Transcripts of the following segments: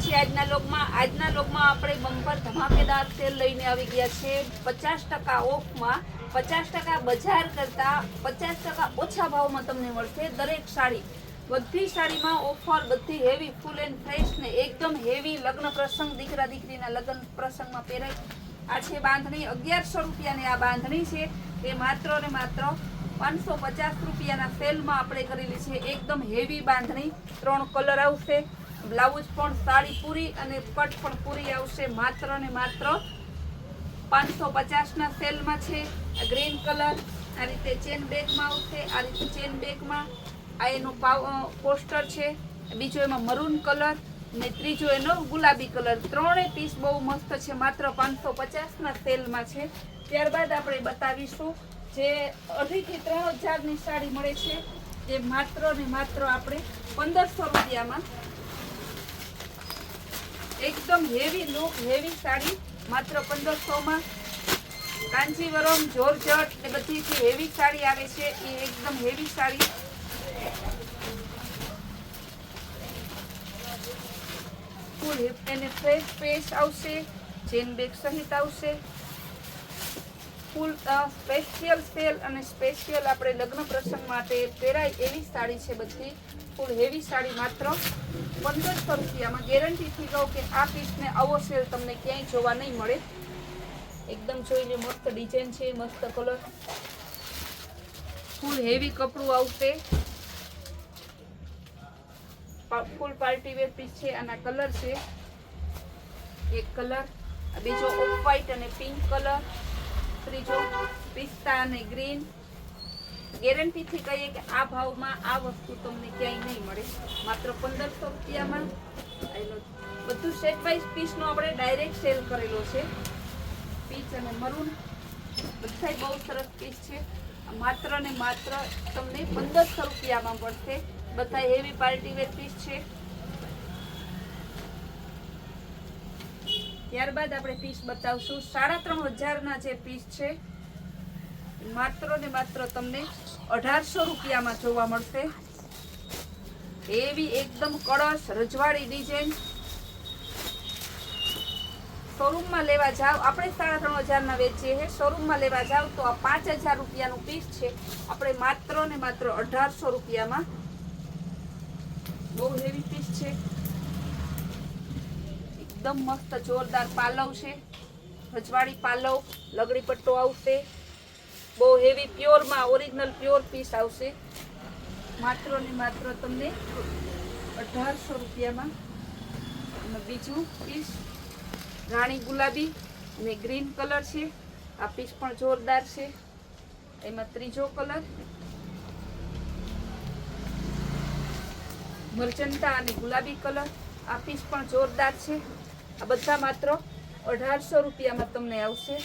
છીએ આજના લોકમાં આપણે બમ્પર ધમાકેદાર સેલ લઈને આવી ગયા છે 50% ઓફમાં 50% બજાર કરતા 50% ઓછા ભાવમાં તમને મળશે દરેક સાડી બધી સાડીમાં ઓફર બધી હેવી ફૂલ એન્ડ ફ્રેશ ને એકદમ હેવી લગ્ન પ્રસંગ દીકરા દીકરીના લગ્ન પ્રસંગમાં પહેરાય આ છે બાંધણી 1100 રૂપિયાની આ બાંધણી છે એ માત્ર ને માત્ર 550 રૂપિયાના સેલમાં આપણે કરેલી છે એકદમ હેવી બાંધણી 3 કલર આવશે બ્લાઉઝ પણ સાડી પૂરી અને કટ પણ પૂરી આવશે માત્ર ને માત્ર 550 ના સેલમાં છે ગ્રીન કલર આ રીતે ચેન બેગમાં આવશે આ રીતે ચેન બેગમાં આ એનો પોસ્ટર છે બીજો એમાં મરૂન કલર ને ત્રીજો એનો ગુલાબી કલર ત્રણેય પીસ બહુ મસ્ત છે માત્ર 550 ના સેલમાં છે ત્યારબાદ આપણે બતાવીશું જે 2,500 થી 3,000 ની સાડી મળે છે જે માત્ર ને માત્ર આપણે 1500 રૂપિયામાં एकदम हेवी लुक हेवी साड़ी मात्र 1500 में कांजीवरम जॉर्जेट ने बधी थी हेवी साड़ी आवे छे ये एकदम हेवी साड़ी फूल हिप एने फ्रेश पेस आवशे चेन बेग सहित आवशे फूल स्पेशियल सेल અને સ્પેશિયલ આપણે લગ્ન પ્રસંગ માટે પહેરાય એવી સાડી છે બધી ફૂલ હેવી સાડી માત્ર 1500 રૂપિયામાં ગેરંટી થી કહું કે આ પીસને આવો સેલ તમને ક્યાંય જોવા નહીં મળે એકદમ જોઈને મસ્ત ડિઝાઇન છે મસ્ત કલર ફૂલ હેવી કપડું આવશે ફૂલ પાર્ટી વેર પીસ છે આના કલર છે એક કલર બીજો ઓફ વ્હાઈટ અને પિંક કલર ત્રીજો પિસ્તા અને ગ્રીન ગેરંટી થી કહીએ કે આ ભાવમાં આ વસ્તુ તમને ક્યાંય નહીં મળે માત્ર 1500 રૂપિયામાં એનો બધું સેટ બાય પીસ નો આપણે ડાયરેક્ટ સેલ કરેલો છે પીચ અને મરૂન બધા બહુ સરસ પીસ છે માત્ર ને માત્ર તમને 1500 રૂપિયામાં પડશે બધા હેવી પાર્ટી વેર પીસ છે ત્યારબાદ આપણે પીસ બતાવશું 3500 ના જે પીસ છે માત્ર ને માત્ર તમને 1800 રૂપિયામાં જોવા મળશે એવી એકદમ કળશ રજવાડી ડિઝાઇન શોરૂમમાં લેવા જાવ આપણે 3500 ના વેચીએ છીએ શોરૂમમાં લેવા જાવ તો આ 5000 રૂપિયાનું પીસ છે આપણે માત્ર ને માત્ર 1800 રૂપિયામાં બહુ હેવી પીસ છે एकदम मस्त जोरदार पालव है रजवाड़ी पालव लगड़ी पट्टो आवशे बहु हेवी प्योर में ओरिजिनल प्योर पीस आवशे मात्र ने मात्र तमने 1800 रूपिया में बीजू पीस राणी गुलाबी ने ग्रीन कलर है आ पीस पण जोरदार है एमां त्रीजो कलर मरचंटा और गुलाबी कलर आ पीस पण जोरदार है आ बधा मात्र 1800 રૂપિયામાં તમને આવશે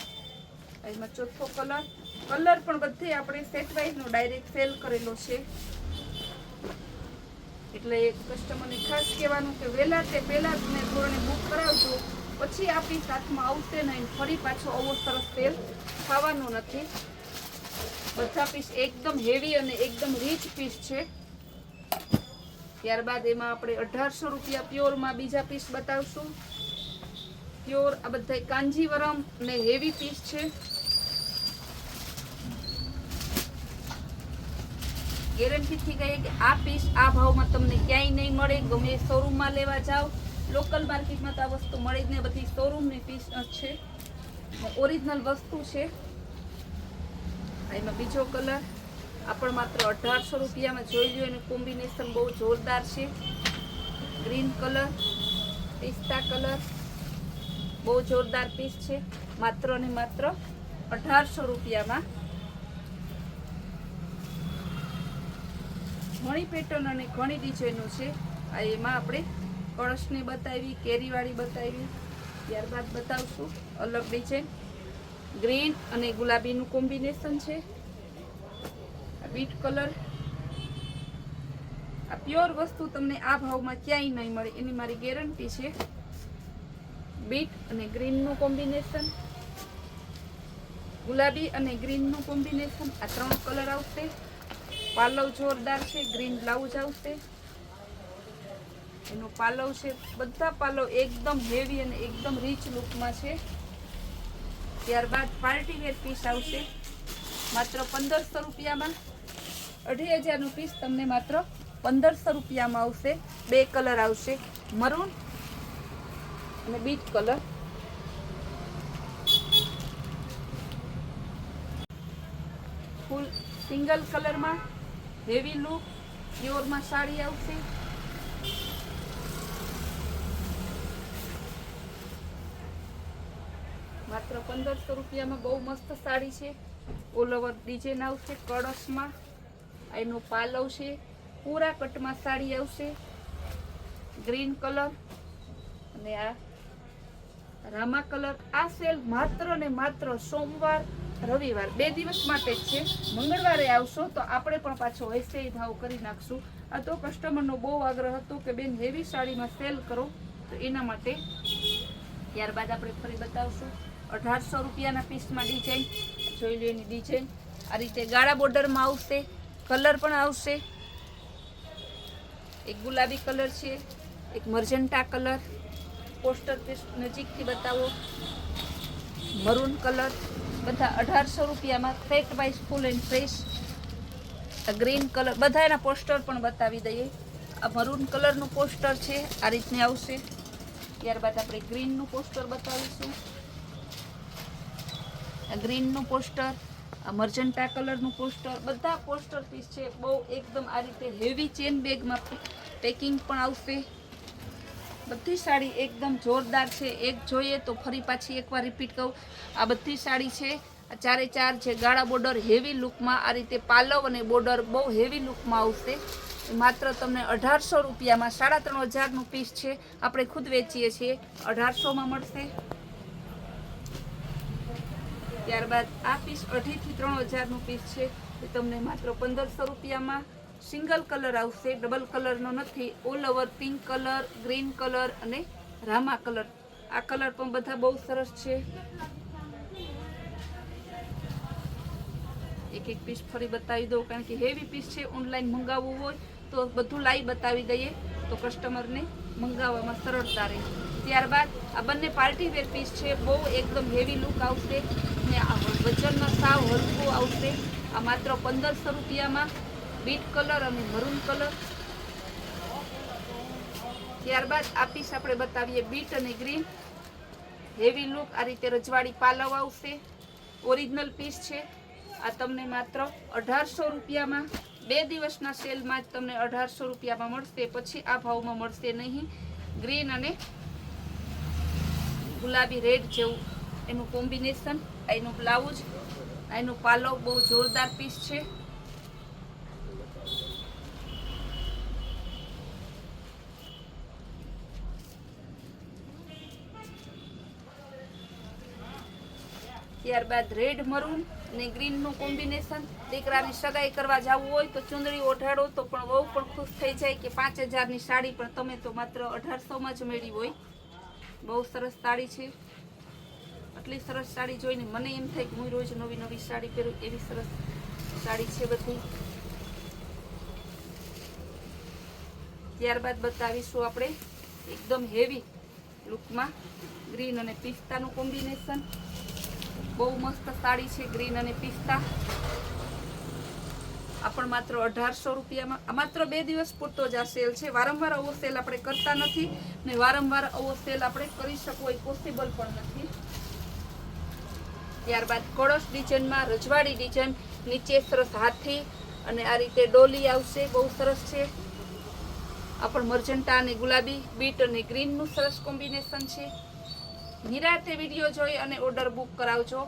એમાં ચોથો કલર પણ બધે આપણે સેટ વાઇઝ નો ડાયરેક્ટ સેલ કરેલો છે એટલે કસ્ટમરને ખાસ કહેવાનું કે વેલા તે પહેલા તમે ધોરણે બુક કરાવજો પછી આ પીસ હાથમાં આવશે નહીં ફરી પાછો આવો સરસ સેલ થવાનો નથી બધા પીસ એકદમ હેવી અને એકદમ રીચ પીસ છે ત્યારબાદ એમાં આપણે 1800 રૂપિયા પ્યોરમાં બીજા પીસ બતાવશું प्योर आ बधा कांजीवरम ने हेवी पीस है गेरंटी थी कहे कि आ पीस आ भाव में तमने क्यांय नहीं मळे गमे शोरूम में लेवा जाओ लोकल मार्केट में तो आ वस्तु मळे ज नहीं बधी शोरूम नी पीस है ओरिजिनल वस्तु है एमां बीजो कलर आपण मात्र 1800 रूपिया में जोई लो एनु कॉम्बिनेशन बहुत जोरदार है ग्रीन कलर पिस्ता कलर बहुत जोरदार पीस है मात्र ने मात्र 1800 रूपिया में घणी पेटर्न और घणी डिजाइनों है एमां आपणे कळश ने बतावी केरीवाड़ी बतावी त्यारबाद बतावशुं अलग डिजाइन ग्रीन और गुलाबी नु कॉम्बिनेशन है बीट कलर आ प्योर वस्तु तमने आ भाव में क्यांय नहीं मळे एनी मारी गेरंटी है बीट અને ગ્રીન નું કોમ્બિનેશન ગુલાબી અને ગ્રીન નું કોમ્બિનેશન આ ત્રણ કલર આવશે પાલવ જોરદાર છે ગ્રીન બ્લાઉઝ આવશે એનો પાલવ છે, બધા પાલવ એકદમ હેવી અને એકદમ રીચ લુકમાં છે. ત્યારબાદ પાર્ટી વેર પીસ આવશે માત્ર 1500 રૂપિયામાં. 2500 પીસ તમને માત્ર 1500 રૂપિયામાં આવશે. 2 કલર આવશે, મરૂન અને બીટ કલર. ફૂલ સિંગલ કલરમાં હેવી લુક પ્યોરમાં સાડી આવશે. માત્ર 1500 રૂપિયામાં બહુ મસ્ત સાડી છે. ઓલ ઓવર ડિઝાઇન આવશે કળશમાં. એનો પાલવ છે, પૂરા કટમાં સાડી આવશે. ગ્રીન કલર અને આ રામા કલર. આ સેલ માત્ર ને માત્ર સોમવાર રવિવાર 2 દિવસ માટે જ છે. મંગળવારે આવશો તો આપણે પણ પાછો વૈસે ભાવ કરી નાખશું. આ તો કસ્ટમરનો બહુ આગ્રહ હતો કે બેન હેવી સાડીમાં સેલ કરો, તો એના માટે. ત્યારબાદ આપણે ફરી બતાવશું 1800 રૂપિયાના પીસમાં ડિઝાઇન. જોઈ લો એની ડિઝાઇન. આ રીતે ગાળા બોર્ડરમાં આવશે. કલર પણ આવશે. એક ગુલાબી કલર છે, એક મર્જન્ટા કલર. પોસ્ટર પીસ નજીકથી બતાવો. Maroon colour. બધા 1800 રૂપિયામાં set wise full and fresh. Green colour બધા એના પોસ્ટર પણ બતાવી દઈએ. આ મરૂન કલરનું પોસ્ટર છે, આ રીતને આવશે. ત્યારબાદ આપણે ગ્રીનનું પોસ્ટર બતાવીશું. આ ગ્રીનનું પોસ્ટર, આ મર્જન્ટા કલરનું પોસ્ટર. બધા પોસ્ટર પીસ છે. બહુ એકદમ આ રીતે હેવી ચેન બેગમાં પેકિંગ પણ આવશે. બધી સાડી એકદમ જોરદાર છે. એક જોઈએ તો ફરી પાછી એકવાર રિપીટ કહું, આ બધી સાડી છે. આ 4/4 છે, ગાળા બોર્ડર હેવી લુકમાં. આ રીતે પાલવ અને બોર્ડર બહુ હેવી લુકમાં આવશે. માત્ર તમને 1800 રૂપિયામાં 3500નું પીસ છે. આપણે ખુદ વેચીએ છીએ, 1800માં મળશે. ત્યારબાદ આ પીસ 2,500 થી 3000નું પીસ છે. એ તમને માત્ર 1500 રૂપિયામાં. સિંગલ કલર આવશે, ડબલ કલરનો નથી. All over pink colour, green colour અને રામા કલર. આ કલર પણ બધા બહુ સરસ છે. એક એક પીસ ફરી બતાવી દઉં, કારણ કે હેવી પીસ છે. ઓનલાઈન મંગાવવું હોય તો બધું લાઈવ બતાવી દઈએ તો કસ્ટમરને મંગાવવામાં સરળતા રહે. ત્યારબાદ આ બંને પાર્ટી વેર પીસ છે. બહુ એકદમ હેવી લુક આવશે ને આ વજનમાં સાવ હલકું આવશે. આ માત્ર 1500 રૂપિયામાં. બીટ કલર અને મરૂન કલર. ત્યારબાદ આ પીસ આપણે બતાવીએ બીટ અને ગ્રીન હેવી લુક. આ રીતે રજવાડી પાલવ આવશે. ઓરિજિનલ પીસ છે. આ તમને માત્ર 1800 રૂપિયામાં. 2 દિવસના સેલમાં જ તમને 1800 રૂપિયામાં મળશે. પછી આ ભાવમાં મળશે નહીં. ગ્રીન અને ગુલાબી રેડ જેવું એનું કોમ્બિનેશન. એનું બ્લાઉઝ, એનું પાલવ બહુ જોરદાર પીસ છે. ત્યારબાદ રેડ મરૂન અને ગ્રીનનું કોમ્બિનેશન. દીકરાની સગાઈ કરવા જવું હોય તો ચુંદડી ઓઢાડો તો પણ બહુ પણ ખુશ થઈ જાય કે 5000ની સાડી પણ તમે તો માત્ર 1800માં જ મેળવી હોય. બહુ સરસ સાડી છે. આટલી સરસ સાડી જોઈને મને એમ થાય કે હું રોજ નવી નવી સાડી પહેરું, એવી સરસ સાડી છે બધી. ત્યારબાદ બતાવીશું આપણે એકદમ હેવી લુકમાં ગ્રીન અને પિસ્તાનું કોમ્બિનેશન. બહુ મસ્ત સાડી છે, ગ્રીન અને પિસ્તા. આ પણ માત્ર 1800 રૂપિયામાં. આ માત્ર 2 દિવસ પૂરતો જ આ સેલ છે. વારંવાર આવો સેલ આપણે કરતા નથી ને વારંવાર આવો સેલ આપણે કરી શકવો એ પોસિબલ પણ નથી. ત્યારબાદ કળશ ડિઝાઇનમાં રજવાડી ડિઝાઇન. નીચે સરસ હાથી અને આ રીતે ડોલી આવશે. બહુ સરસ છે. આ પણ મર્જન્ટા અને ગુલાબી, બીટ અને ગ્રીનનું સરસ કોમ્બિનેશન છે. નિરાતે વિડીયો જોઈ અને ઓર્ડર બુક કરાવજો,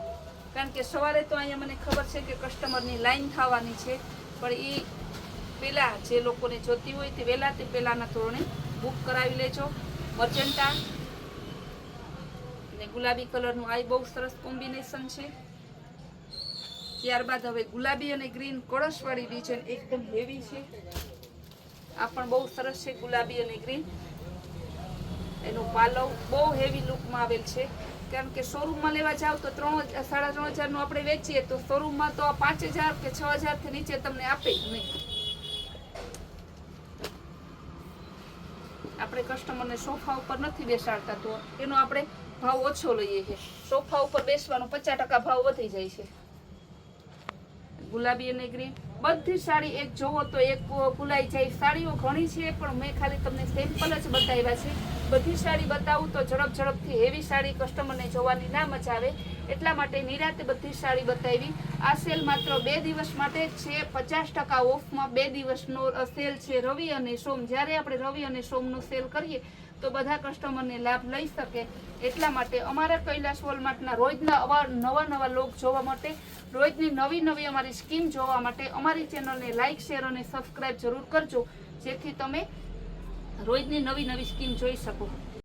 કારણ કે સવારે તો અહીંયા મને ખબર છે કે કસ્ટમરની લાઈન થવાની છે. પણ એ પહેલાં જે લોકોને જોતી હોય તે વહેલા તે પહેલાંના ધોરણે બુક કરાવી લેજો. મર્જન્ટા અને ગુલાબી કલરનું આ બહુ સરસ કોમ્બિનેશન છે. ત્યારબાદ હવે ગુલાબી અને ગ્રીન કળશવાળી ડિઝાઇન એકદમ હેવી છે. આ પણ બહુ સરસ છે, ગુલાબી અને ગ્રીન. એનું પાલવ બહુ હેવી લુકમાં આવેલ છે. કારણ કે શોરૂમમાં લેવા જાવ તો 3,500-3,500નું આપણે વેચીએ તો શોરૂમમાં તો 5,000 કે 6,000થી નીચે તમને આપે જ નહીં. આપણે આપણે કસ્ટમરને સોફા ઉપર નથી બેસાડતા તો એનો આપણે ભાવ ઓછો લઈએ છીએ. સોફા ઉપર બેસવાનો 50% ભાવ વધી જાય છે. ગુલાબી અને ગ્રીન બધી સાડી એક જોવો તો એક ભૂલાઈ જાય. સાડીઓ ઘણી છે પણ મેં ખાલી તમને સેમ્પલ જ બતાવ્યા છે. બધી સાડી બતાવું તો ઝડપથી હેવી સાડી કસ્ટમરને જોવાની ના મજા આવે, એટલા માટે નિરાતે બધી સાડી બતાવી. આ સેલ માત્ર 2 દિવસ માટે જ છે. 50% ઓફમાં 2 દિવસનો સેલ છે, રવિ અને સોમ. જ્યારે આપણે રવિ અને સોમનો સેલ કરીએ તો બધા કસ્ટમરને લાભ લઈ શકે, એટલા માટે અમારા કૈલાસ વોલમાર્ટના રોજના નવા લોગ જોવા માટે, રોજની નવી અમારી સ્કીમ જોવા માટે અમારી ચેનલને લાઇક, શેર અને સબસ્ક્રાઇબ જરૂર કરજો, જેથી તમે રોજની નવી સ્કીમ જોઈ શકો.